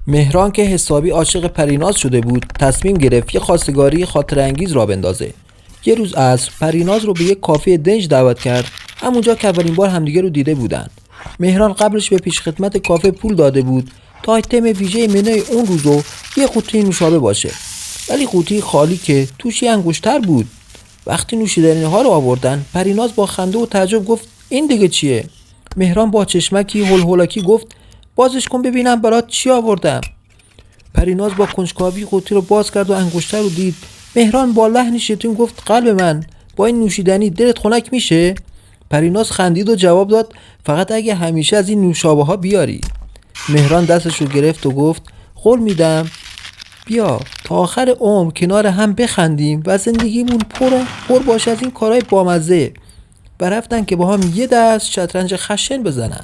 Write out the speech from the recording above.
مهران که حسابی عاشق پریناز شده بود تصمیم گرفت یه خواستگاری خاطر انگیز را بندازه. یه روز عصر پریناز رو به یک کافه دنج دعوت کرد، همونجا که اولین بار همدیگه رو دیده بودن. مهران قبلش به پیشخدمت کافه پول داده بود تا آیتم ویژه منوی اون روزو یه قوطی نوشابه باشه، ولی قوطی خالی که توش یه انگشتر بود. وقتی نوشیدنی ها رو آوردن پریناز با خنده و تعجب گفت این دیگه چیه؟ مهران با چشمکی هول گفت بازش کن ببینم برات چی آوردم. پریناز با کنجکاوی قوطی رو باز کرد و انگشتر رو دید. مهران با لحنی شیطون گفت قلب من، با این نوشیدنی دلت خنک میشه؟ پریناز خندید و جواب داد فقط اگه همیشه از این نوشابه ها بیاری. مهران دستش رو گرفت و گفت قول میدم بیا تا آخر عمر کنار هم بخندیم و زندگیمون پر باشه از این کارهای بامزه. و رفتن که با هم یه دست شطرنج خشن بزنن.